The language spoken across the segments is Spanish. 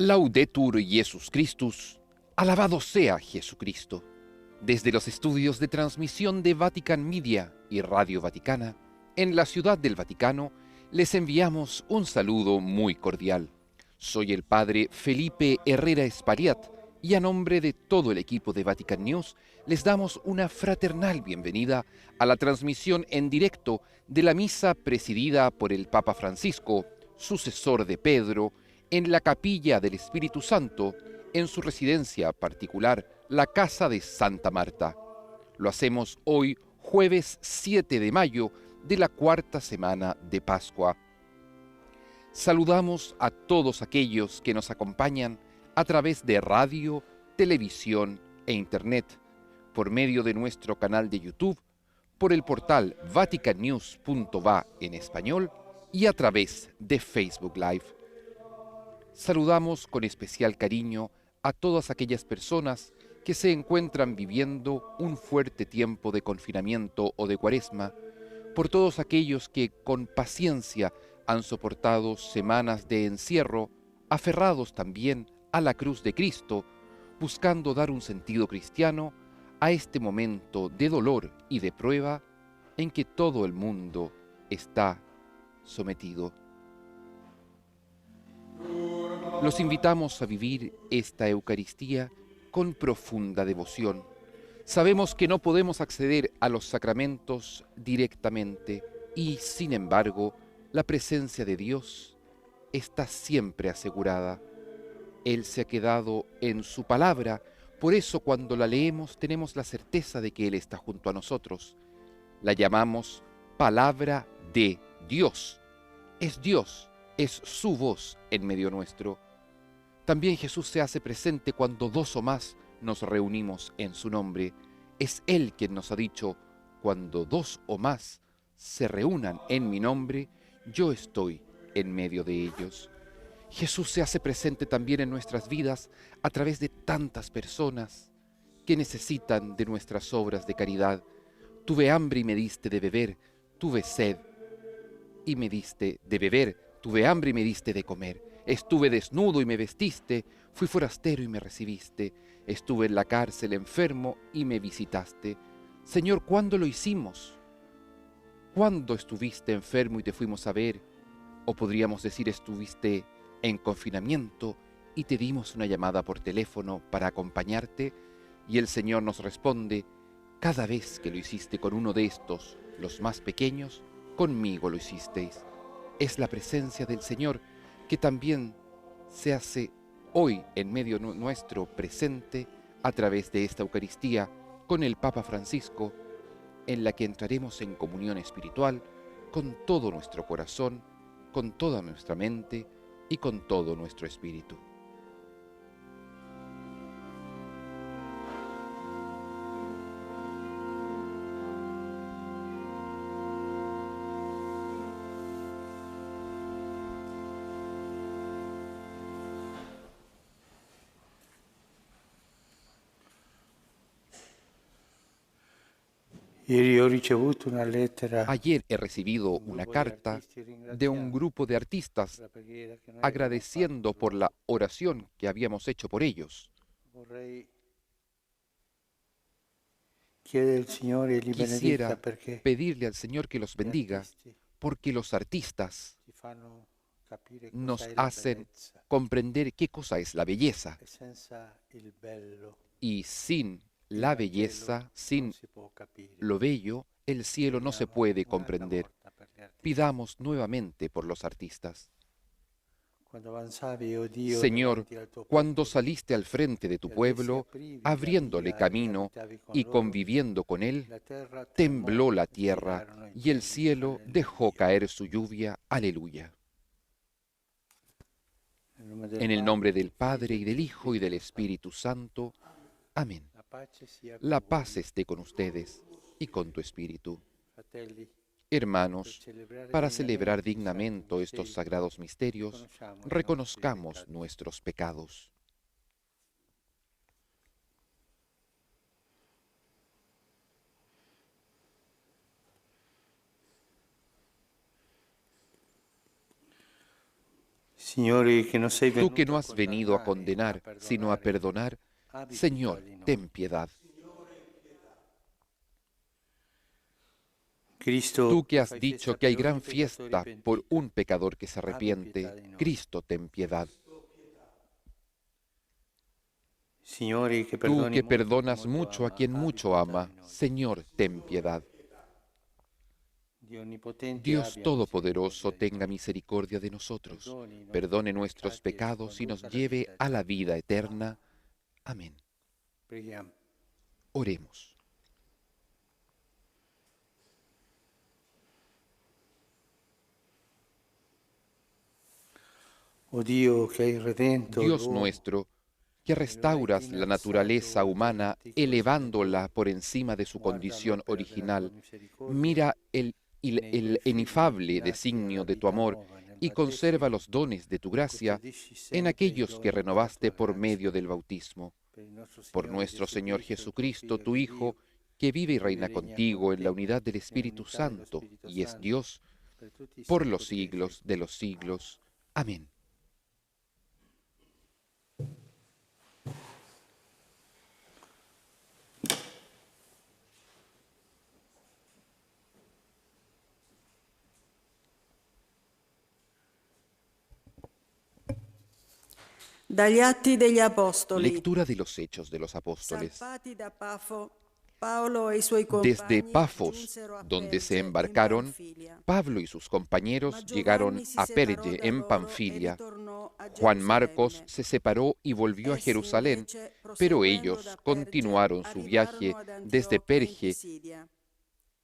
Laudetur Jesus Christus, alabado sea Jesucristo. Desde los estudios de transmisión de Vatican Media y Radio Vaticana, en la Ciudad del Vaticano, les enviamos un saludo muy cordial. Soy el Padre Felipe Herrera Espariat y a nombre de todo el equipo de Vatican News les damos una fraternal bienvenida a la transmisión en directo de la misa presidida por el Papa Francisco, sucesor de Pedro, en la Capilla del Espíritu Santo, en su residencia particular, la Casa de Santa Marta. Lo hacemos hoy, jueves 7 de mayo de la cuarta semana de Pascua. Saludamos a todos aquellos que nos acompañan a través de radio, televisión e internet, por medio de nuestro canal de YouTube, por el portal vaticannews.va en español y a través de Facebook Live. Saludamos con especial cariño a todas aquellas personas que se encuentran viviendo un fuerte tiempo de confinamiento o de cuaresma, por todos aquellos que con paciencia han soportado semanas de encierro, aferrados también a la cruz de Cristo, buscando dar un sentido cristiano a este momento de dolor y de prueba en que todo el mundo está sometido. Los invitamos a vivir esta Eucaristía con profunda devoción. Sabemos que no podemos acceder a los sacramentos directamente y, sin embargo, la presencia de Dios está siempre asegurada. Él se ha quedado en su palabra, por eso cuando la leemos tenemos la certeza de que Él está junto a nosotros. La llamamos palabra de Dios. Es Dios, es su voz en medio nuestro. También Jesús se hace presente cuando dos o más nos reunimos en su nombre. Es Él quien nos ha dicho, cuando dos o más se reúnan en mi nombre, yo estoy en medio de ellos. Jesús se hace presente también en nuestras vidas a través de tantas personas que necesitan de nuestras obras de caridad. Tuve hambre y me diste de beber, tuve sed y me diste de beber, tuve hambre y me diste de comer. Estuve desnudo y me vestiste, fui forastero y me recibiste, estuve en la cárcel enfermo y me visitaste. Señor, ¿cuándo lo hicimos? ¿Cuándo estuviste enfermo y te fuimos a ver? O podríamos decir, estuviste en confinamiento y te dimos una llamada por teléfono para acompañarte, y el Señor nos responde, cada vez que lo hiciste con uno de estos, los más pequeños, conmigo lo hicisteis. Es la presencia del Señor que también se hace hoy en medio nuestro presente a través de esta Eucaristía con el Papa Francisco, en la que entraremos en comunión espiritual con todo nuestro corazón, con toda nuestra mente y con todo nuestro espíritu. Ayer he recibido una carta de un grupo de artistas agradeciendo por la oración que habíamos hecho por ellos. Quisiera pedirle al Señor que los bendiga porque los artistas nos hacen comprender qué cosa es la belleza. Y sin la belleza, sin lo bello, el cielo no se puede comprender. Pidamos nuevamente por los artistas. Señor, cuando saliste al frente de tu pueblo, abriéndole camino y conviviendo con él, tembló la tierra y el cielo dejó caer su lluvia. Aleluya. En el nombre del Padre, y del Hijo, y del Espíritu Santo. Amén. La paz esté con ustedes y con tu espíritu. Hermanos, para celebrar dignamente estos sagrados misterios, reconozcamos nuestros pecados. Tú que no has venido a condenar, sino a perdonar, Señor, ten piedad. Tú que has dicho que hay gran fiesta por un pecador que se arrepiente, Cristo, ten piedad. Tú que perdonas mucho a quien mucho ama, Señor, ten piedad. Dios Todopoderoso, tenga misericordia de nosotros, perdone nuestros pecados y nos lleve a la vida eterna. Amén. Oremos. Dios nuestro, que restauras la naturaleza humana elevándola por encima de su condición original, mira el inefable designio de tu amor y conserva los dones de tu gracia en aquellos que renovaste por medio del bautismo. Por nuestro Señor Jesucristo, tu Hijo, que vive y reina contigo en la unidad del Espíritu Santo y es Dios, por los siglos de los siglos. Amén. Dagli Atti degli Apostoli. Lectura de los Hechos de los Apóstoles. Zappati da Pafo, Paolo e i suoi Desde compagni Pafos, giunsero a donde se Perge, in embarcaron, Panfilia. Pablo y sus compañeros Ma llegaron Giovanni si a separò Perge, da en loro Panfilia. e ritornò a Juan Marcos Gerusalemme. se separó y volvió a Essi Jerusalén, invece, pero proseguendo ellos da Perge, continuaron su viaje arrivarono ad desde Antiochia in Perge Pisidia.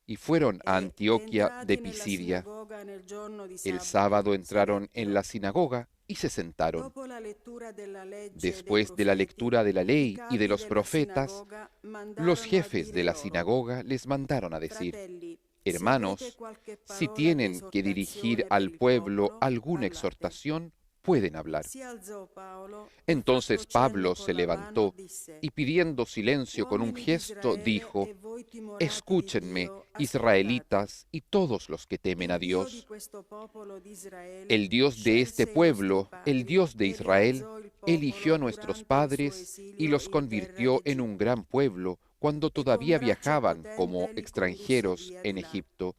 y fueron a E Antioquia de entrati nella Pisidia. sinagoga nel giorno di El sabato, sábado entraron en la sedettero. sinagoga y se sentaron. Dopo la lettura della legge e dei Después de la profeti, lectura de la i ley y capi de los della profetas, sinagoga los mandarono a jefes de dire la loro: sinagoga les mandaron a decir: Fratelli, Hermanos, si avete qualche si parola di tienen que dirigir esortazione per al il pueblo popolo, alguna parlate. exhortación, pueden hablar. Si alzò Paolo e Entonces fatto cenno Pablo con se la mano levantó disse: y pidiendo silencio con un Uomini di gesto Israele dijo: e voi timorati di Escúchenme, Dio, ascoltate. israelitas y todos los que temen a Il Dio di Dios. questo popolo di Israele El Dios de este scelse i pueblo, nostri el padri Dios de e Israel, rialzò il eligió a popolo nuestros durante il suo padres y esilio los in terra convirtió en un d'Egitto. gran pueblo cuando E con todavía braccio viajaban potente como li condusse extranjeros via en di là. Egipto.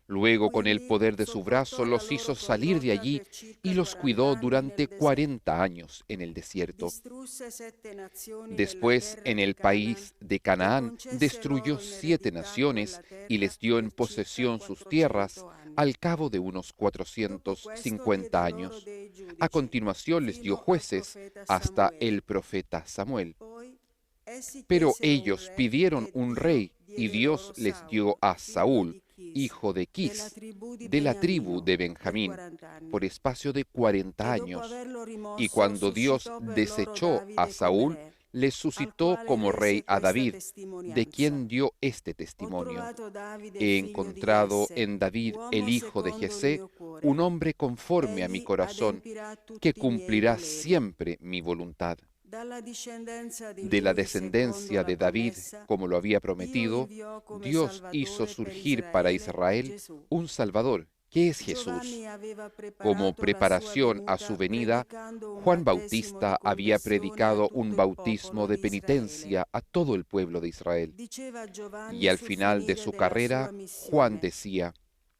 Luego, con el Quindi poder de su sopportò brazo, la los loro hizo salir de condotta allí per circa y los 40 cuidó anni durante nel deserto. 40 años en el desierto. Distrusse 7 nazioni nella Después, terra en di el Canaan país de e Canaán, concesse destruyó loro in 7 eredità naciones quella y terra les dio en per circa posesión sus 400 tierras anni. al cabo de unos Dopo questo 450 diede loro años. dei A giudici continuación les dio fino al jueces profeta hasta Samuele. el profeta Samuel. Poi essi Pero chiesero un ellos re pidieron e un Dio rey y diede Dios loro les dio Saulo, a figlio Saúl, di Chis, hijo de della Quis, tribù di de la tribu Beniamino, de per Benjamín, 40 anni. por espacio de 40 E dopo años. averlo Y rimosso, cuando Dios suscitò per loro desechó a Davide come Saúl, re, le al suscitó quale como rey rese a questa David, de testimonianza. quien dio este Ho testimonio. trovato Davide, He figlio di encontrado Jesse, en David, el uomo hijo de secondo il Jesé, mio cuore. un hombre conforme a mi Egli corazón, adempirà tutti que i miei cumplirá voleri. siempre mi voluntad. Dalla discendenza di De la lui, secondo descendencia la de David, promessa, como lo había Dio prometido, inviò come Dios hizo Salvatore per surgir para Israel Gesù. un Salvador, que es Jesús. Giovanni aveva Como preparato la sua preparación a su venuta, venida, predicando un Juan battesimo Bautista di había conversione a predicado tutto un il bautismo popolo de di penitencia Israele. a todo el pueblo de Israel. Diceva Giovanni Y al sul final de finire su della carrera, sua Juan missione: decía: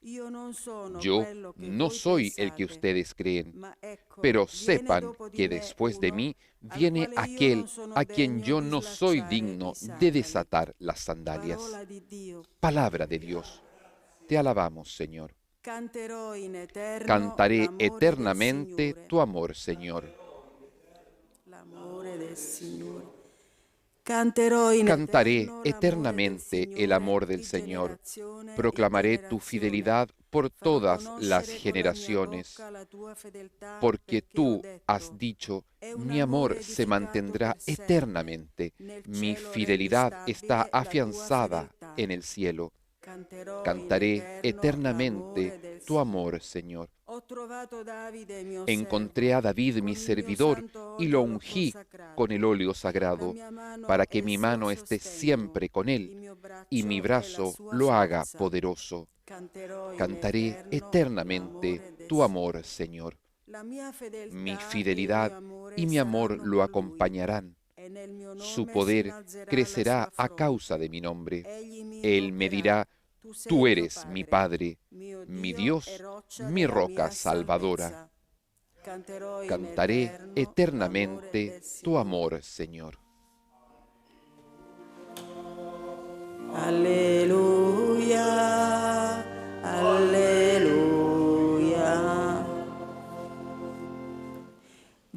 Io non sono Yo quello che no voi soy el que pensate, ustedes creen, ma ecco, pero viene sepan dopo di que me después de uno mí al viene quale io non aquel sono a quien degno yo di no soy slacciare digno i de sandali. desatar las sandalias. Parola di Dio. Palabra de Dios. Te alabamos, Señor. Canterò in eterno Cantaré l'amore del eternamente Signore. tu amor, Señor. L'amore del Signore. Canterò in Cantaré eterno l'amore del eternamente el Signore amor del di Señor. generazione in Proclamaré tu generazione. fidelidad por Farò todas las conoscere con la mia generaciones, bocca la tua fedeltà, porque perché ho tú detto: has dicho, è un mi amor amore se edificato mantendrà per sempre. eternamente, Nel mi cielo fidelidad regni está stabile la tua afianzada fedeltà. en el cielo. Canterò in Cantaré eterno eternamente l'amore del tu amor, Señor. Ho trovato Davide, mio Encontré a servo, David, con mi il mio servidor, santo y lo olio l'ho ungí consacrato. con el óleo La sagrado, mia mano para è que il mi suo mano esté sostegno, siempre con il él mio y mi braccio è la brazo sua lo haga forza. poderoso. Canterò in Cantaré eterno eternamente l'amore del tu Signore. amor, Señor. Mi fidelidad y mi amor lo acompañarán. Su poder crecerá a causa de mi nombre. Él me dirá: tú eres mi Padre, mi Dios, mi roca salvadora. Cantaré eternamente tu amor, Señor. Aleluya, aleluya.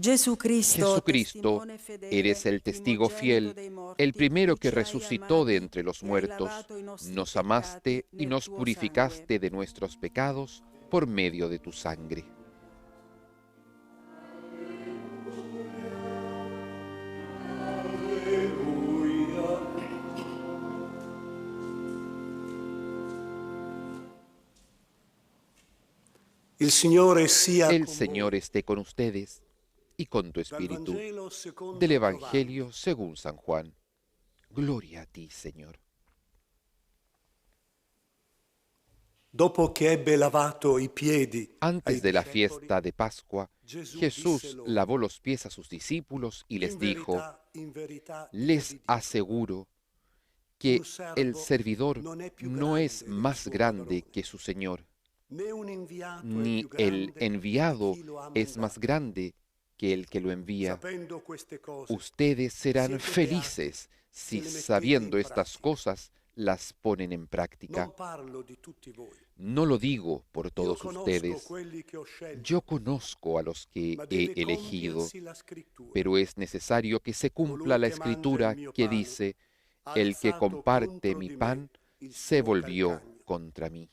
Jesucristo, eres el testigo fiel, el primero que resucitó de entre los muertos. Nos amaste y nos purificaste de nuestros pecados por medio de tu sangre. El Señor esté con ustedes y con tu espíritu. Del Evangelio según San Juan. Gloria a ti, Señor. Antes de la fiesta de Pascua, Jesús lavó los pies a sus discípulos y les dijo: les aseguro que el servidor no es más grande que su Señor, ni el enviado es más grande que el que lo envía. Ustedes serán felices si, sabiendo estas cosas, las ponen en práctica. No lo digo por todos ustedes. Yo conozco a los que he elegido, pero es necesario que se cumpla la Escritura que dice: el que comparte mi pan se volvió contra mí.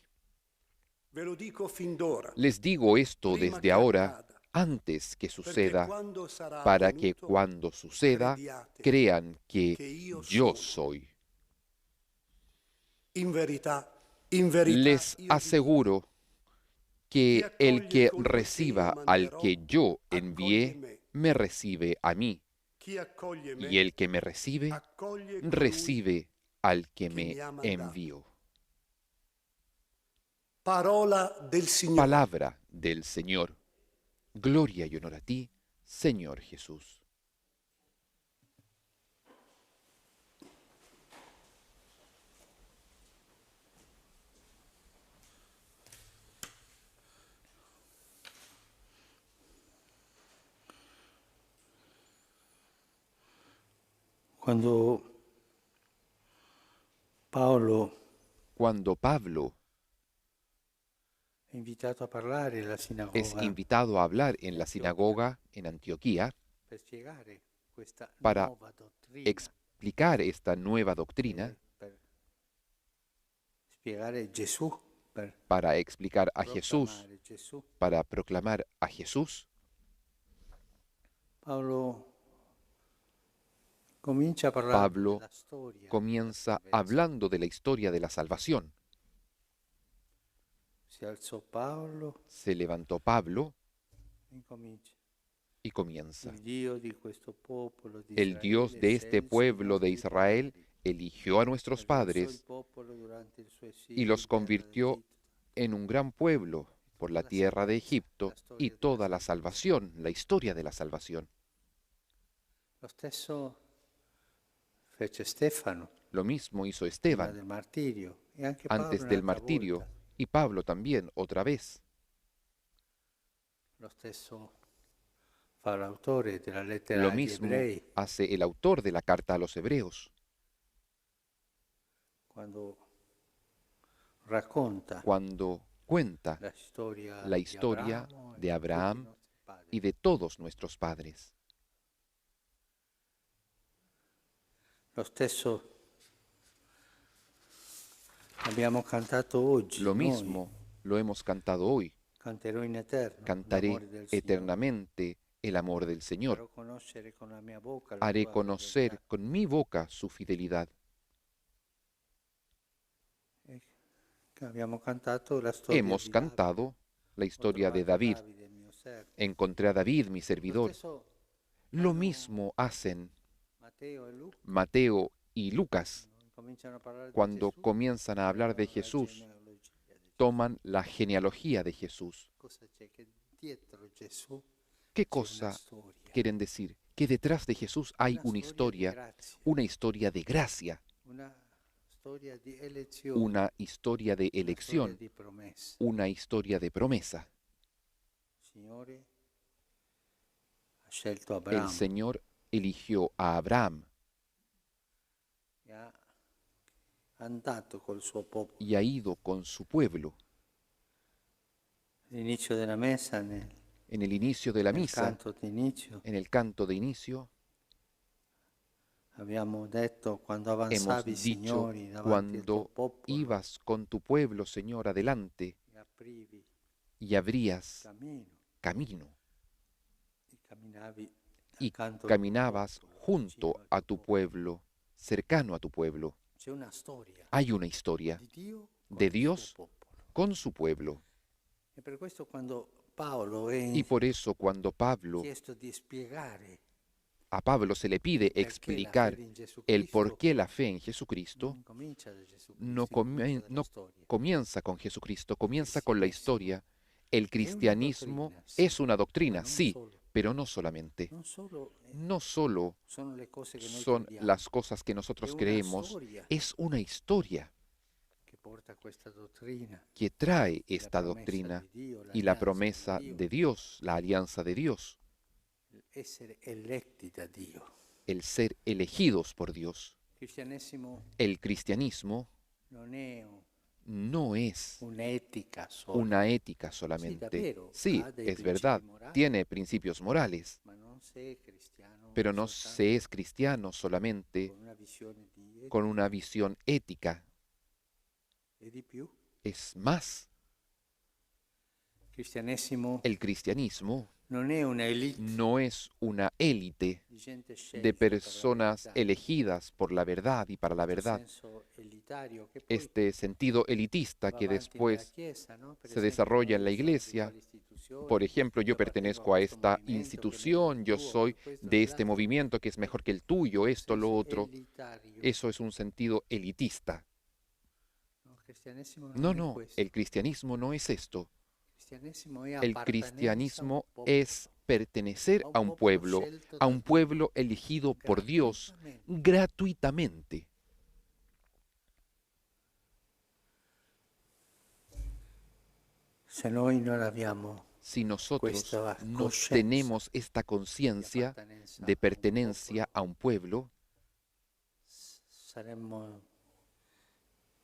Les digo esto desde ahora, antes que suceda, para que cuando suceda crean que yo soy. Les aseguro que el que reciba al que yo envié, me recibe a mí, y el que me recibe, recibe al que me envió. Palabra del Señor. Gloria y honor a ti, Señor Jesús. Cuando Pablo es invitado a hablar en la sinagoga en Antioquía para explicar esta nueva doctrina, para explicar a Jesús, para proclamar a Jesús. Pablo comienza hablando de la historia de la salvación. Se levantó Pablo y comienza. El Dios de este pueblo de Israel eligió a nuestros padres y los convirtió en un gran pueblo por la tierra de Egipto, y toda la salvación, la historia de la salvación. Lo mismo hizo Esteban antes del martirio, y Pablo también otra vez. Lo mismo hace el autor de la carta a los Hebreos. Cuando cuenta la historia de Abraham y de todos nuestros padres. Lo mismo lo hemos cantado hoy. Cantaré eternamente el amor del Señor. Haré conocer con mi boca su fidelidad. Hemos cantado la historia de David. Encontré a David, mi servidor. Lo mismo hacen Mateo y Lucas. Cuando comienzan a hablar de Jesús, toman la genealogía de Jesús. dietro Gesù ¿Qué c'è una cosa storia, quieren decir? Que detrás de Jesús hay una storia di grazia, una historia de gracia, una storia di elezione, una historia de una storia elección, di promessa. una historia de promesa. Il Signore ha scelto El Abramo Señor eligió a Abraham e ha andato col suo popolo. y ha ido con su pueblo. All'inizio della messa, En el inicio de la nel misa, canto d'inizio, en el canto de inicio, abbiamo detto quando hemos avanzavi, dicho, Signore, davanti al tuo cuando popolo ibas con tu pueblo, Señor, adelante e aprivi y abrías cammino camino e camminavi y accanto al tuo caminabas popolo, junto vicino al a tuo tu popolo. pueblo, cercano a tu pueblo. C'è una storia Hay una historia di Dio con de il suo Dios popolo. con su pueblo. E per questo quando Paolo è Y por eso cuando chiesto di spiegare a Pablo se le pide perché la explicar fede in Gesù el por Cristo qué la fe en non Jesucristo, incomincia da Gesù no, Cristo, incomincia dalla no storia. comienza con Jesucristo, comienza con la cristianesimo historia. El è una cristianismo dottrina, sì, es una ma doctrina, non sí, solo. pero no solamente. Non solo No solo sono le cose che noi son crediamo, las cosas que è nosotros una creemos, storia es una historia che porta a questa dottrina, que trae la esta promessa doctrina di Dio, y la l'alleanza promesa di Dio, de Dios, la alianza de Dios, essere eletti da Dio. el ser elegidos por Dios. Il cristianesimo El cristianismo non è no es un'etica sola, una ética sì, solamente. davvero, Sí, ha dei es principi verdad, morali, tiene principios morales, ma non sei cristiano pero no soltanto se es cristiano solamente con una visione di con etica una visión ética. e di più. Es más, Il cristianesimo el cristianismo non è una elite no es una élite di gente scelta de per la personas verità, elegidas por la verdad y para la questo verdad. senso elitario che poi Este sentido elitista va que avanti nella después Chiesa, no? Per se esempio, desarrolla en noi la io sono di iglesia. quale istituzione, Por ejemplo, yo io appartengo a pertenezco a questo esta movimento che è meglio institución, del yo tuo, soy questo de e este l'altro. movimiento que es mejor que el tuyo, esto, lo Senso otro. elitario. Eso es un sentido elitista. No, il cristianesimo non No, è no, questo. el cristianismo no es esto. Il cristianesimo è El appartenenza a un cristianismo popolo, es pertenecer a un a un popolo pueblo, scelto a da un Dio pueblo elegido por Dios gratuitamente. gratuitamente. Se noi non abbiamo Si nosotros questa no coscienza tenemos esta di conciencia appartenenza de a un pertenencia popolo, a un pueblo, saremmo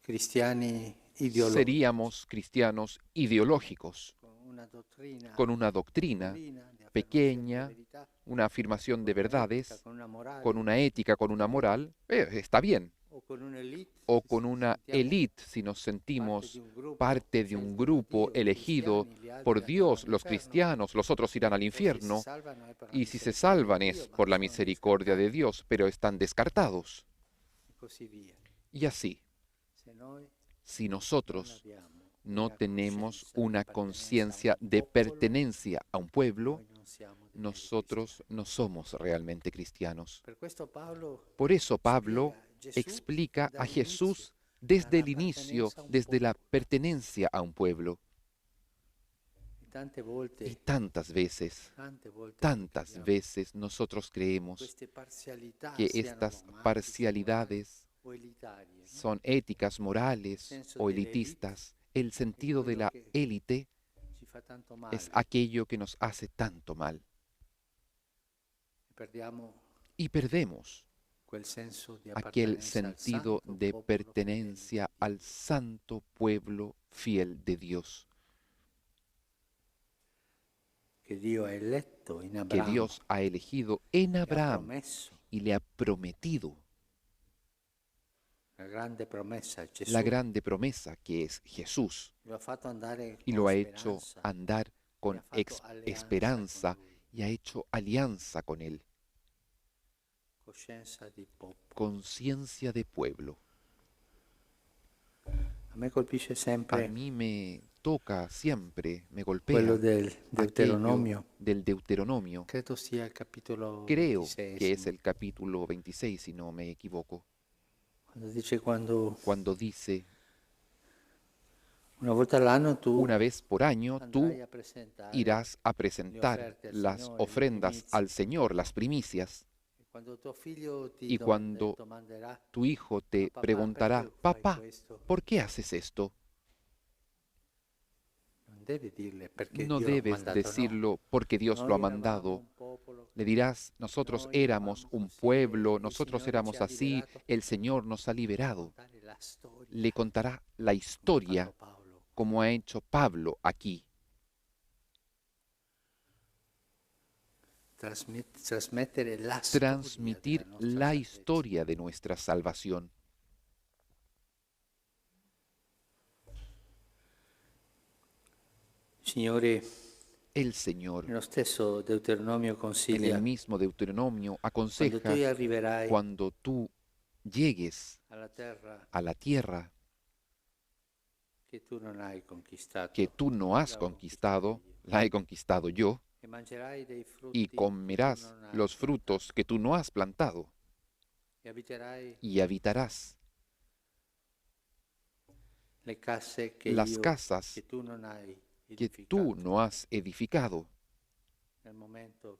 cristiani ideologici, seríamos cristianos ideológicos, con una doctrina piccolina di affermazione di pequeña, verità, una afirmación de con una etica, verdades, con una morale, con una ética, con una sta bene. moral, está bien. O con un'elite, O se con ci una sentiamo élite si nos parte sentimos di un gruppo parte de un scelto da grupo Dio, i elegido cristiani, gli altri por andranno Dios, los all'inferno, cristianos, los otros irán al o se si infierno, salvano è per la y si se misericordia salvan di es Dio, ma por la sono misericordia de descartati, Dios, pero están descartados. e così via. Y así, Se noi si non nosotros abbiamo no una tenemos coscienza di una appartenenza a conciencia un de popolo, pertenencia a un pueblo, noi non siamo dei veri nosotros cristiani. no somos realmente cristianos. Per questo Paolo Por eso Pablo spiega Gesù explica a dall'inizio Jesús desde el dalla inicio, appartenenza a un desde la popolo. pertenencia a un pueblo. E tante volte, Y tantas veces crediamo nosotros creemos queste parzialità que siano estas dogmatiche, parcialidades morali o elitarie, no? son éticas, morales senso o delle elitistas. El sentido de quello la che élite ci fa tanto male. es aquello que nos hace tanto mal. Perdiamo Y perdemos quel senso di aquel appartenenza al sentido santo de popolo pertenencia fedele di Dio, al santo pueblo fiel de Dios, che Dio ha eletto in que Abramo Dios ha elegido en e ha Abraham promesso y le ha prometido la grande promessa a Gesù. la grande promesa que es Jesús, Lo ha fatto andare y con lo ha hecho speranza, andar e con ha fatto alleanza esperanza con lui. y ha hecho alianza con él, Coscienza di popolo. conciencia de pueblo. A me colpisce A sempre mí me toca siempre, me quello golpea del aquello Deuteronomio. del Deuteronomio. Credo sia il capitolo Creo 26, que es el capítulo 26, si no me equivoco, quando dice quando cuando dice, Una volta all'anno tu Una vez por año tú andrai a presentare irás a le presentar offerte al las Signore, le ofrendas primizie. al Señor, las primicias, E quando tuo figlio ti y cuando domanderà, tu hijo ma te papà, preguntará, perché fai papá, questo? ¿por qué haces esto? Non devi dirle perché No Dio l'ha debes mandato, no. decirlo porque Dios lo ha Noi eravamo mandado. un popolo, Le dirás, nosotros noi éramos eravamo un così pueblo, e il nosotros Signore ci éramos ha así, liberato. el Señor nos ha Devi liberado. raccontare la storia, Le contará la come ha fatto historia Paolo. como ha hecho Pablo aquí. Trasmettere la storia Transmitir della nostra la salvezza. historia de nuestra salvación. Signore, El Señor, nello stesso Deuteronomio en consiglia, el mismo Deuteronomio, quando tu aconseja, arriverai cuando tú llegues alla terra a la tierra che tu non hai conquistato, que tú no has l'ho conquistata conquistado, io, la he conquistado yo, e mangerai dei y frutti che tu comerás non hai los piantato, frutos que tú no has plantado, e abiterai y habitarás le case che las io, casas che tu non hai que edificato. tú no has edificado. Nel momento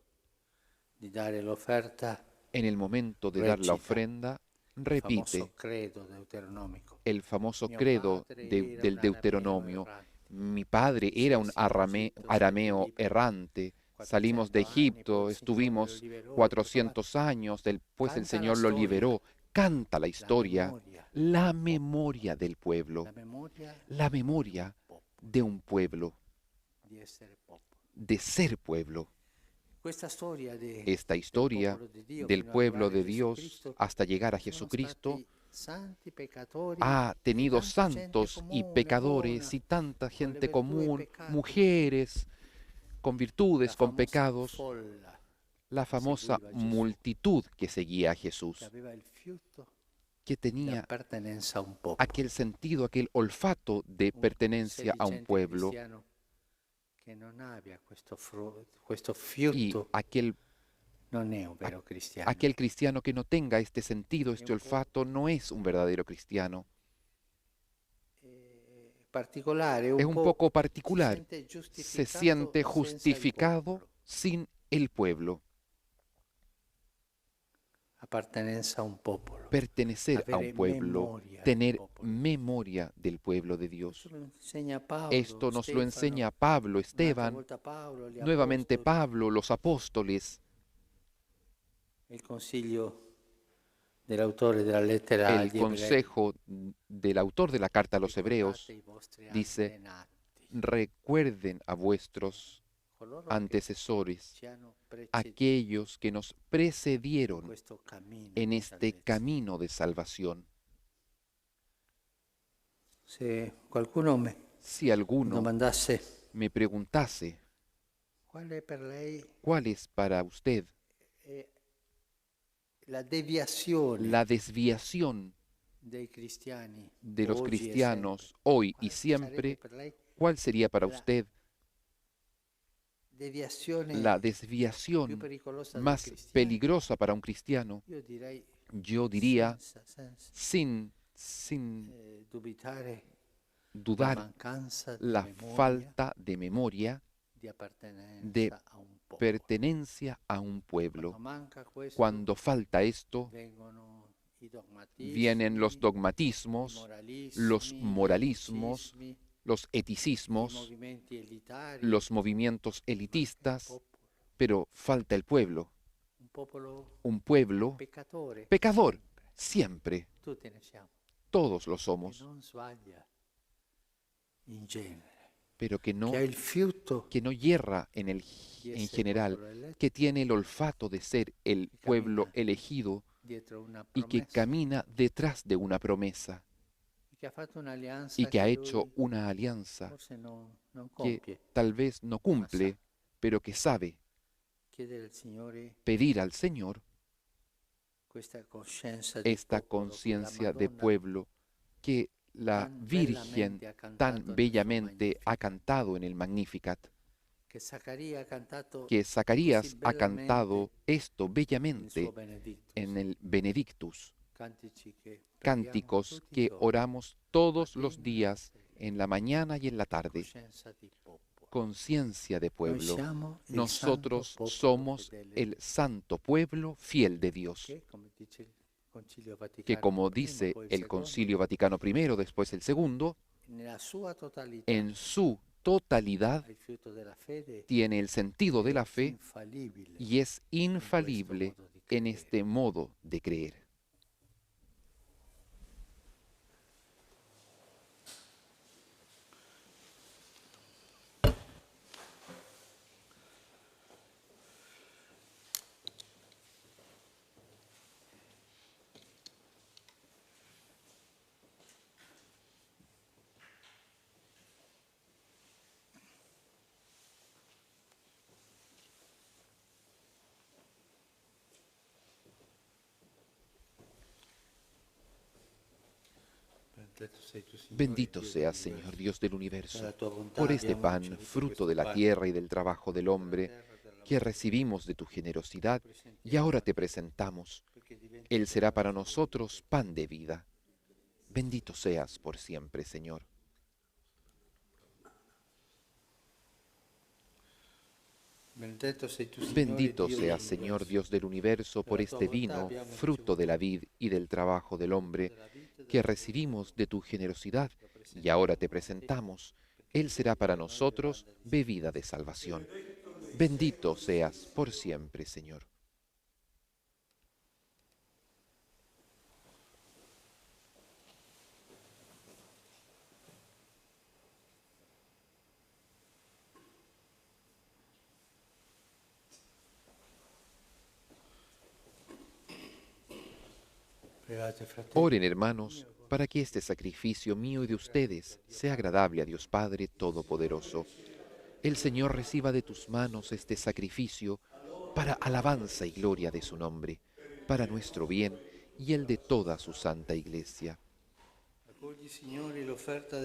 di dare l'offerta, En el momento de dar la recita ofrenda, il repite famoso credo deuteronomico. el famoso Mio credo padre era del un arameo Deuteronomio. errante. Mi padre era un arameo errante. Salimos de 400 anni, poi Egipto, il Signore lo estuvimos liberò, 400 años, después el Canta la Señor lo storia, liberó. Canta la historia, la la memoria del pueblo, la memoria la memoria de un pueblo, di essere popolo. de ser pueblo. Questa storia Esta historia del pueblo de Dios hasta llegar a Jesucristo santi peccatori, ha tenido tanta gente santos y comune, pecadores buona, y tanta con le gente virtù e común, peccati. mujeres con virtudes, La con famosa pecados, folla la famosa seguiva Gesù, multitud que seguía a che Jesús, aveva il fiuto que di tenía appartenenza a un popolo. aquel sentido, aquel olfato de pertenencia a un sedicente pueblo cristiano che non abbia questo y fiuto non è un vero aquel cristiano. cristiano que no tenga este sentido, este olfato, no es un verdadero cristiano. Particolare, Es un poco particular. Se siente senza il justificado popolo. sin el pueblo. Appartenenza a un popolo. Pertenecer a un Avere pueblo, memoria del tener popolo. memoria del pueblo de Dios. Questo lo insegna Paolo, Esto nos lo Stefano, enseña Pablo, un'altra Esteban, volta Paolo, gli nuevamente apostoli. Pablo, los apóstoles, Il consiglio dell'autore della lettera el agli ebrei. consejo del autor de la carta a los Ricordate hebreos i vostri dice, antenati, recuerden a vuestros coloro che antecesores, ci hanno precedito aquellos que nos in precedieron questo cammino en di este salvezza. camino de salvación. Se qualcuno mi Si alguno domandasse me preguntase, qual è per lei ¿cuál es para usted la deviazione la desviación dei cristiani de los oggi e cristianos hoy y sempre? Quale siempre? sarebbe per lei ¿Cuál sería para la usted deviazione la più desviación pericolosa del más cristiano? peligrosa para un cristiano? Io direi Yo diría, senza sin dubitare la dudar, mancanza di la memoria falta de memoria di appartenenza de a un popolo. pertenencia a un pueblo. Quando manca questo, Cuando falta esto, vengono i dogmatismi, vienen los i dogmatismos, los moralismi, moralismos, i los i eticismos, movimenti elitari, los movimientos ma il elitistas, popolo, pero falta el pueblo. un Un popolo pueblo peccatore, pecador, siempre, tutti ne siamo, todos lo che somos, non sbaglia in genere, pero que che ha il fiuto no yerra di en essere general, popolo eletto que tiene el olfato de ser el pueblo elegido dietro una y que promessa, camina detrás de una promesa che ha fatto un'alleanza y que ha che hecho lui una alianza forse non que compie. tal vez no cumple, pero que sabe Chiedere al Signore pedir al Señor questa coscienza di esta popolo che la conciencia de Madonna pueblo que la tan Virgen bellamente ha cantato tan nel suo bellamente ha Magnificat, cantado en el Magnificat, che Zaccaria ha cantato que Zacarías così ha cantado bellamente esto nel bellamente suo Benedictus, en el Benedictus, cantici che preghiamo cánticos tutti i que giorni, oramos todos los mattina, días, sera. en la mañana y en la tarde, coscienza di popolo. conciencia de Noi pueblo. siamo il Nosotros santo popolo somos fedele el santo pueblo fiel de Dios, che, come dice il Concilio que Vaticano como I, dice poi il el secondo, Concilio Vaticano I, después el segundo, nella sua totalità en su totalidad il frutto della fede tiene el sentido de è la fe infallibile y es in questo infalible modo di en credere. este modo de creer. Bendito seas, Señor Dios del universo, por este pan, fruto de la tierra y del trabajo del hombre, que recibimos de tu generosidad y ahora te presentamos. Él será para nosotros pan de vida. Bendito seas por siempre, Señor. Bendito seas, Señor Dios del universo, por este vino, fruto de la vid y del trabajo del hombre, que recibimos de tu generosidad y ahora te presentamos. Él será para nosotros bebida de salvación. Bendito seas por siempre, Señor. Oren, hermanos, para que este sacrificio mío y de ustedes sea agradable a Dios Padre Todopoderoso. El Señor reciba de tus manos este sacrificio para alabanza y gloria de su nombre, para nuestro bien y el de toda su santa Iglesia.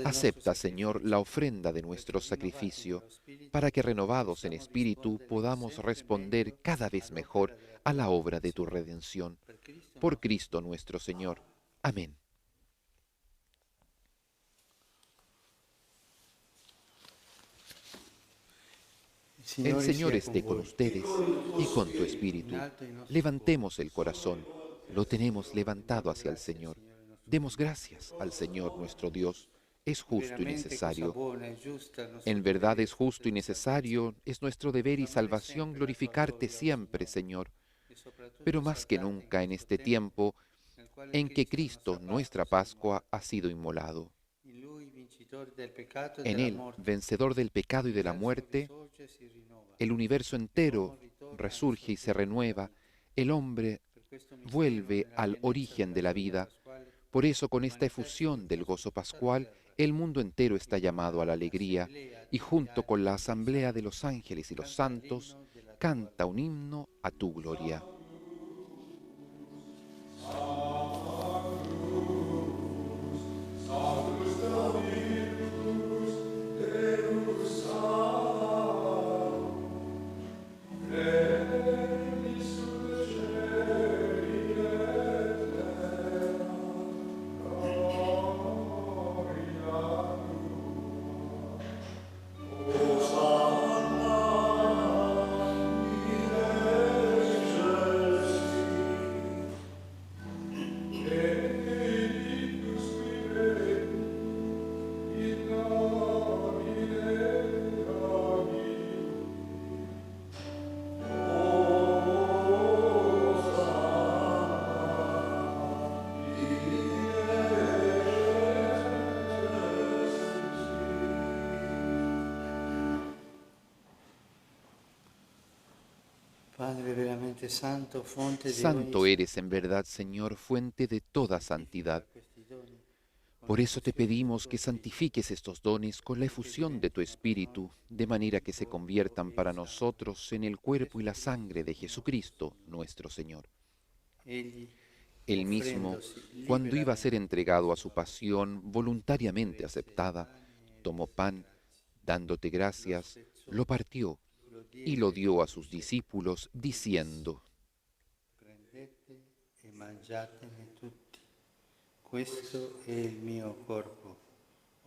Acepta, Señor, la ofrenda de nuestro sacrificio, para que renovados en espíritu podamos responder cada vez mejor a la obra de tu redención. Por Cristo nuestro Señor. Amén. El Señor esté con ustedes y con tu espíritu. Levantemos el corazón. Lo tenemos levantado hacia el Señor. Demos gracias al Señor nuestro Dios. Es justo y necesario. En verdad es justo y necesario, es nuestro deber y salvación glorificarte siempre, Señor. Pero más que nunca en este tiempo en que Cristo, nuestra Pascua, ha sido inmolado. En Él, vencedor del pecado y de la muerte, el universo entero resurge y se renueva, el hombre vuelve al origen de la vida. Por eso, con esta efusión del gozo pascual, el mundo entero está llamado a la alegría y junto con la asamblea de los ángeles y los santos, canta un himno a tu gloria. Santo eres en verdad, Señor, fuente de toda santidad. Por eso te pedimos que santifiques estos dones con la efusión de tu Espíritu, de manera que se conviertan para nosotros en el cuerpo y la sangre de Jesucristo, nuestro Señor. Él mismo, cuando iba a ser entregado a su pasión voluntariamente aceptada, tomó pan, dándote gracias, lo partió y lo dio a sus discípulos, diciendo: Prendete e mangiatene tutti. Questo è il mio corpo,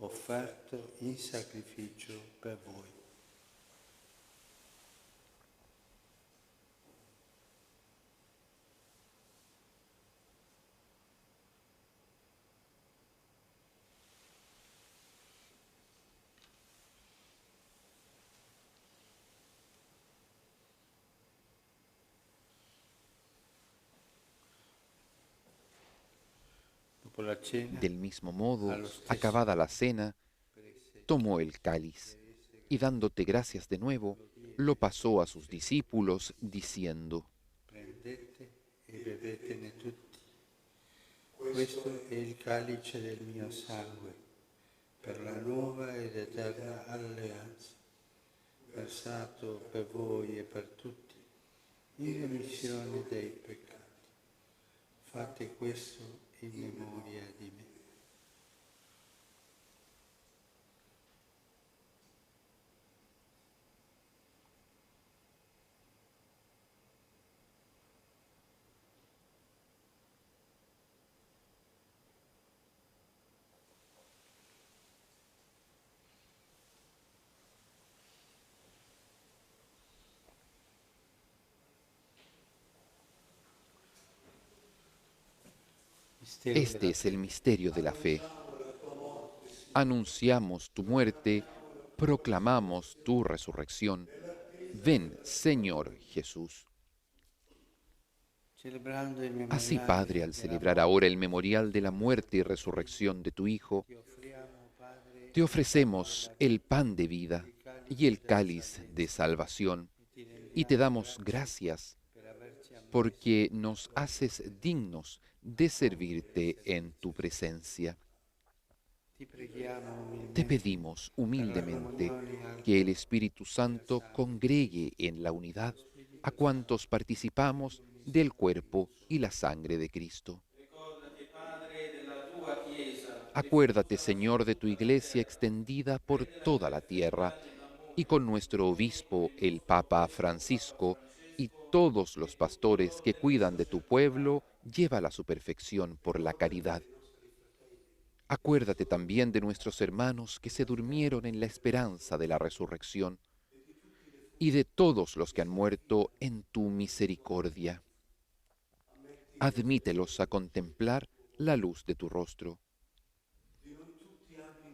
offerto in sacrificio per voi. Dopo la cena, Del mismo modo, allo stesso acabada la cena, tomó el cáliz y dándote gracias de nuevo, lo pasó a sus discípulos diciendo: prendete e bevetene tutti. Questo è il calice del mio sangue, per la nuova ed eterna alleanza, versato per voi e per tutti, in remissione dei peccati. Fate questo in memoria di me. Este es el misterio de la fe. Anunciamos tu muerte, proclamamos tu resurrección. Ven, Señor Jesús. Celebrando il Así, memoriale Padre, al della celebrar ahora el memorial de la muerte y resurrección de tu Hijo, ti offriamo, Padre, te ofrecemos el pan de vida y el cáliz de salvación, y te damos gracias per averci amato. porque nos haces dignos de servirte en tu presencia. Ti preghiamo Te umilmente pedimos humildemente comunione que el Espíritu Santo congregue en la unidad a cuantos participamos del cuerpo y la sangre de Cristo. Acuérdate, Señor, de tu iglesia extendida por toda la tierra y con nuestro obispo, el Papa Francisco, y todos los pastores que cuidan de tu pueblo, llévala a su perfección por la caridad. Acuérdate también de nuestros hermanos que se durmieron en la esperanza de la resurrección y de todos los que han muerto en tu misericordia. Admítelos a contemplar la luz de tu rostro.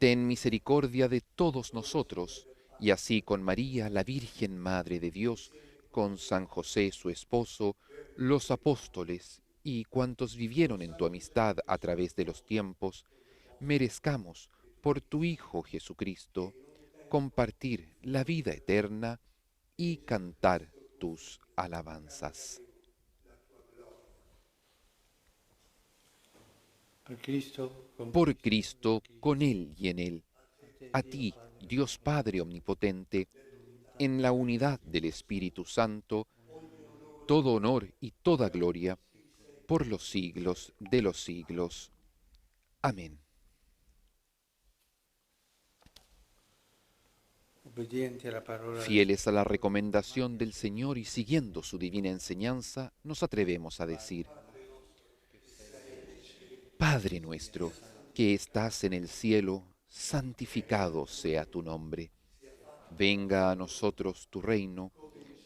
Ten misericordia de todos nosotros, y así con María, la Virgen Madre de Dios, con San José, su esposo, los apóstoles y cuantos vivieron en tu amistad a través de los tiempos, merezcamos, por tu Hijo Jesucristo, compartir la vida eterna y cantar tus alabanzas. per Cristo, con Por Cristo, con Él y en Él, a ti, Dios Padre Omnipotente, en la unidad del Espíritu Santo, todo honor y toda gloria, por los siglos de los siglos. Amén. obbedienti alla parola Fieles a la recomendación del Señor y siguiendo su divina enseñanza, nos atrevemos a decir: Padre nuestro, que estás en el cielo, santificado sea tu nombre. Venga a nosotros tu reino,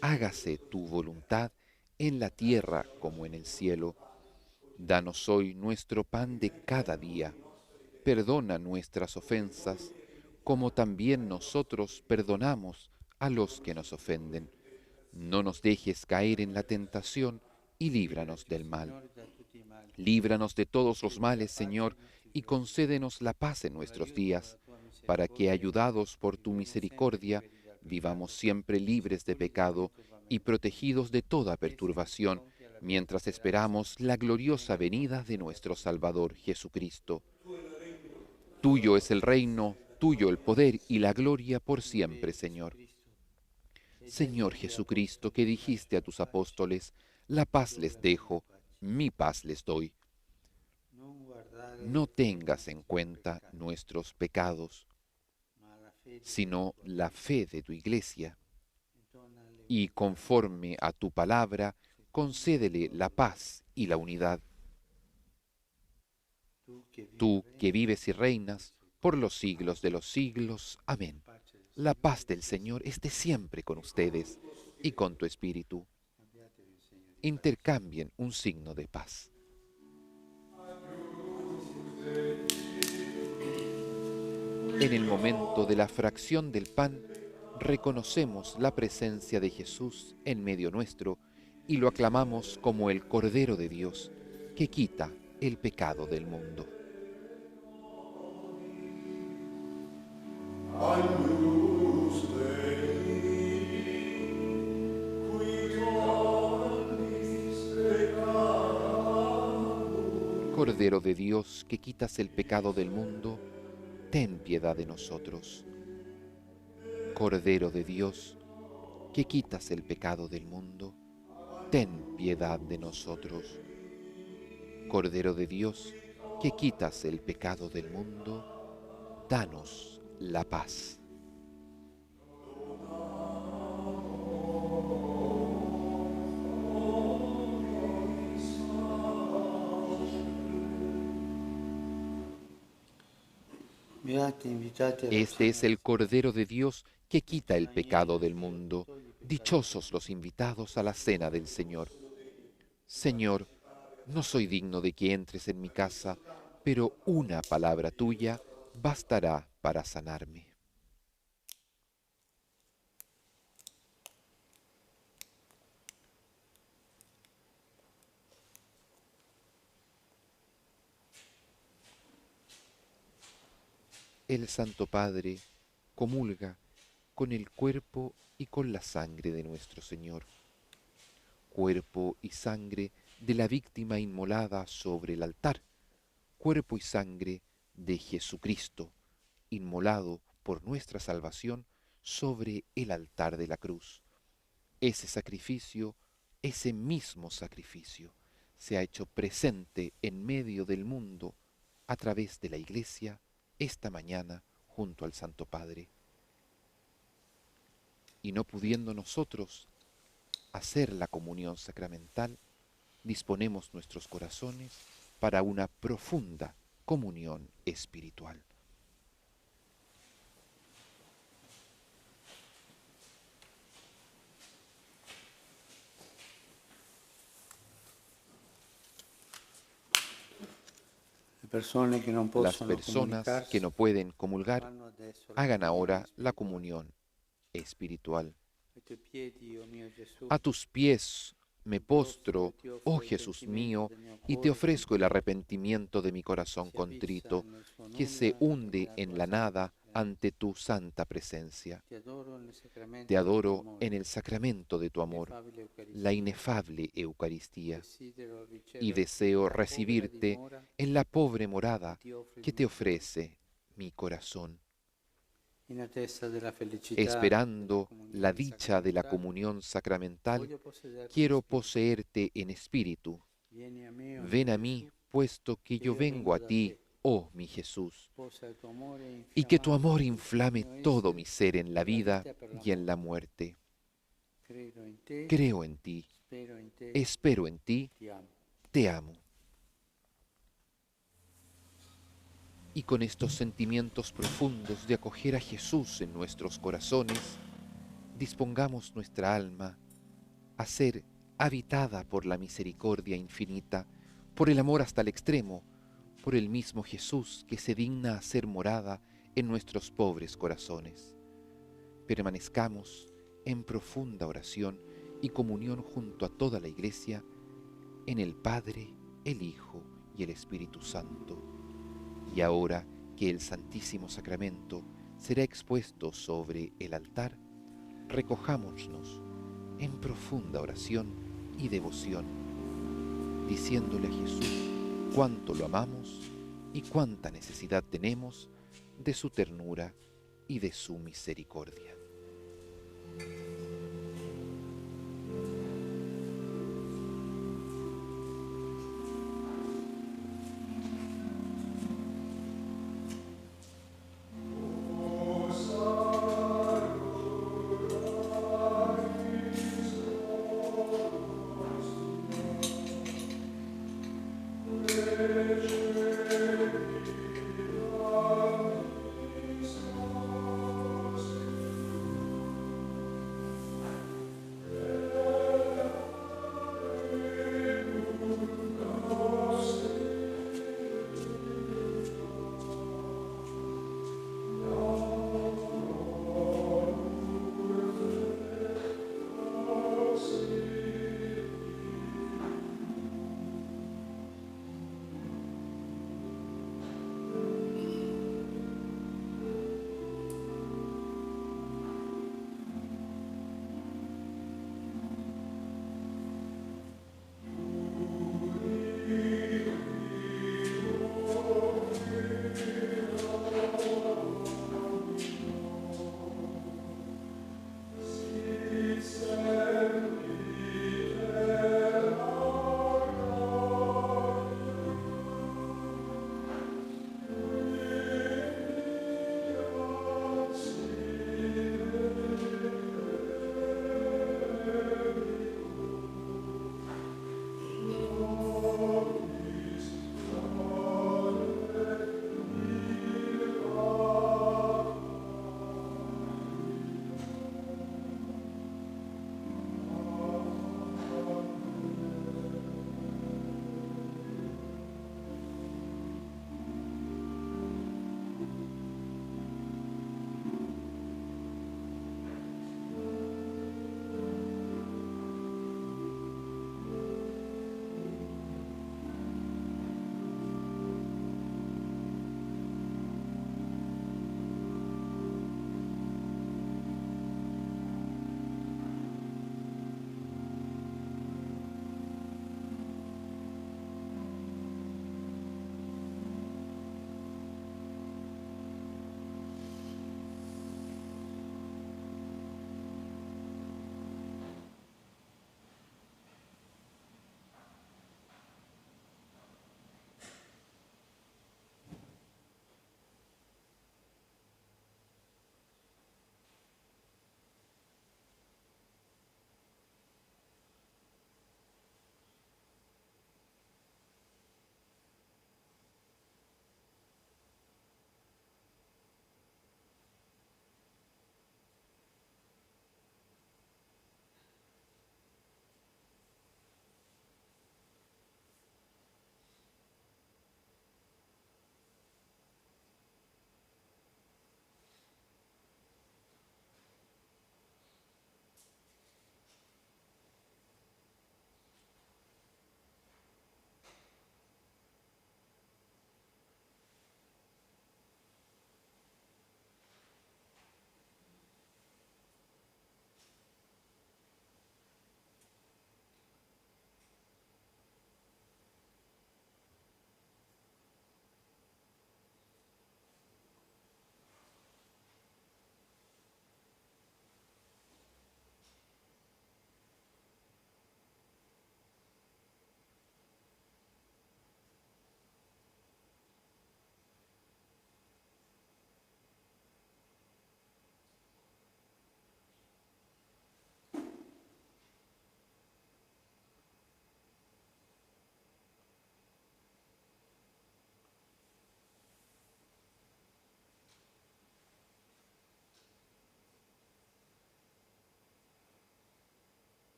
hágase tu voluntad en la tierra como en el cielo. Danos hoy nuestro pan de cada día. Perdona nuestras ofensas, como también nosotros perdonamos a los que nos ofenden. No nos dejes caer en la tentación y líbranos del mal. Signore da tutti i mali. Líbranos de todos los males, Señor, y concédenos la paz en nuestros días, para que, ayudados por tu misericordia, vivamos siempre libres de pecado y protegidos de toda perturbación, mientras esperamos la gloriosa venida de nuestro Salvador Jesucristo. Tuyo es el reino, tuyo el poder y la gloria por siempre, Señor. Señor Jesucristo, que dijiste a tus apóstoles: la paz les dejo, mi paz les doy. Non guardare No tengas en cuenta nuestros pecados, ma la fede sino la fe de tu iglesia, donale y conforme a tu palabra, concédele la paz y la unidad. tu che Tú vivi que vives y reinas por los siglos de los siglos. Amén. La paz del Señor esté siempre con ustedes y con tu espíritu. Intercambien un signo de paz. En el momento de la fracción del pan, reconocemos la presencia de Jesús en medio nuestro y lo aclamamos como el Cordero de Dios que quita el pecado del mundo. Cordero de Dios que quitas el pecado del mundo, ten piedad de nosotros. Cordero de Dios que quitas el pecado del mundo, ten piedad de nosotros. Cordero de Dios que quitas el pecado del mundo, danos la paz. Este es el Cordero de Dios que quita el pecado del mundo. Dichosos los invitados a la cena del Señor. Señor, no soy digno de que entres en mi casa, pero una palabra tuya bastará para sanarme. El Santo Padre comulga con el cuerpo y con la sangre de nuestro Señor. Cuerpo y sangre de la víctima inmolada sobre el altar. Cuerpo y sangre de Jesucristo, inmolado por nuestra salvación sobre el altar de la cruz. Ese sacrificio, ese mismo sacrificio, se ha hecho presente en medio del mundo a través de la Iglesia esta mañana junto al Santo Padre. Y no pudiendo nosotros hacer la comunión sacramental, disponemos nuestros corazones para una profunda comunión espiritual. Las personas que no pueden comulgar, hagan ahora la comunión espiritual. A tus pies me postro, oh Jesús mío, y te ofrezco el arrepentimiento de mi corazón contrito, que se hunde en la nada ante tu santa presencia. Te adoro en el sacramento de tu amor, la inefable Eucaristía, y deseo recibirte en la pobre morada que te ofrece mi corazón. Esperando la dicha de la comunión sacramental, quiero poseerte en espíritu. Ven a mí, puesto que yo vengo a ti, oh mi Jesús, y que tu amor inflame todo mi ser en la vida y en la muerte. Creo en ti, espero en ti, te amo. Y con estos sentimientos profundos de acoger a Jesús en nuestros corazones, dispongamos nuestra alma a ser habitada por la misericordia infinita, por el amor hasta el extremo, por el mismo Jesús que se digna a ser morada en nuestros pobres corazones. Permanezcamos en profunda oración y comunión junto a toda la Iglesia, en el Padre, el Hijo y el Espíritu Santo. Y ahora que el Santísimo Sacramento será expuesto sobre el altar, recojámonos en profunda oración y devoción, diciéndole a Jesús cuánto lo amamos y cuánta necesidad tenemos de su ternura y de su misericordia.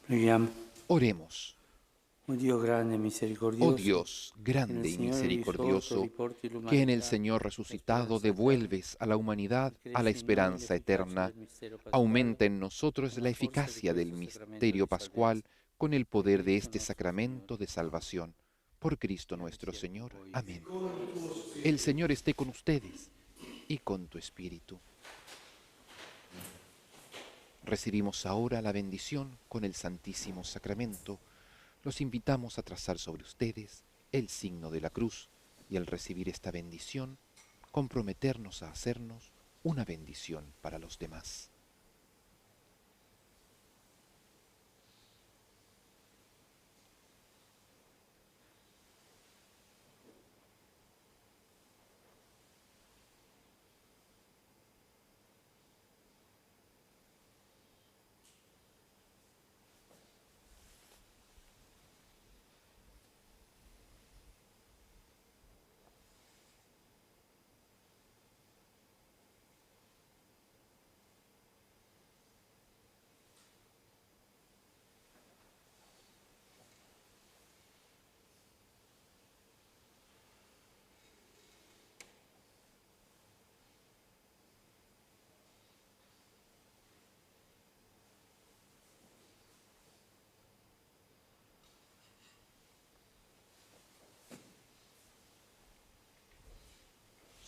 Preghiamo. Oremos. Oh Dio grande e misericordioso, Oh Dios, grande y misericordioso, que en el Señor resucitado devuelves a la humanidad a la esperanza eterna, aumenta en nosotros la eficacia del misterio pascual con el poder de este sacramento de salvación. Por Cristo nuestro Señor. Amén. El Señor esté con ustedes y con tu espíritu. Recibimos ahora la bendición con el Santísimo Sacramento. Los invitamos a trazar sobre ustedes el signo de la cruz y al recibir esta bendición, comprometernos a hacernos una bendición para los demás.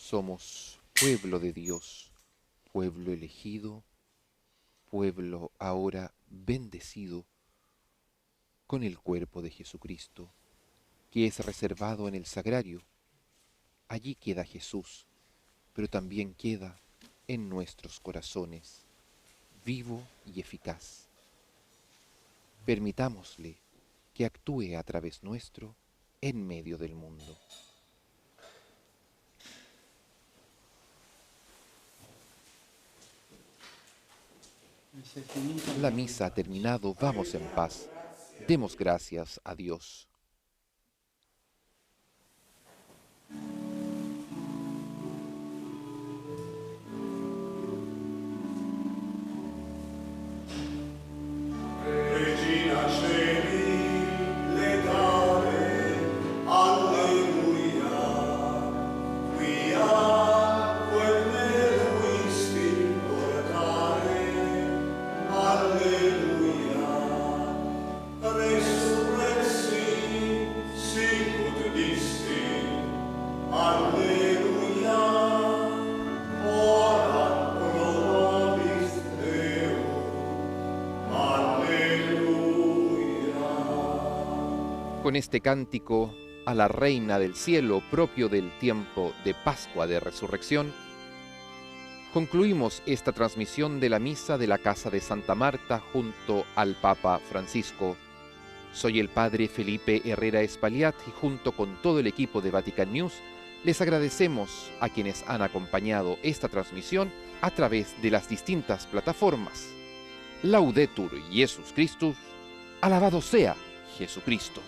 Somos pueblo de Dios, pueblo elegido, pueblo ahora bendecido con el cuerpo de Jesucristo, que es reservado en el sagrario. Allí queda Jesús, pero también queda en nuestros corazones, vivo y eficaz. Permitámosle que actúe a través nuestro en medio del mundo. La misa ha terminado, vamos en paz. Demos gracias a Dios. Con este cántico a la Reina del Cielo propio del tiempo de Pascua de Resurrección, concluimos esta transmisión de la misa de la Casa de Santa Marta junto al Papa Francisco. Soy el Padre Felipe Herrera Espaliat y junto con todo el equipo de Vatican News les agradecemos a quienes han acompañado esta transmisión a través de las distintas plataformas. Laudetur Jesus Christus, alabado sea Jesucristo.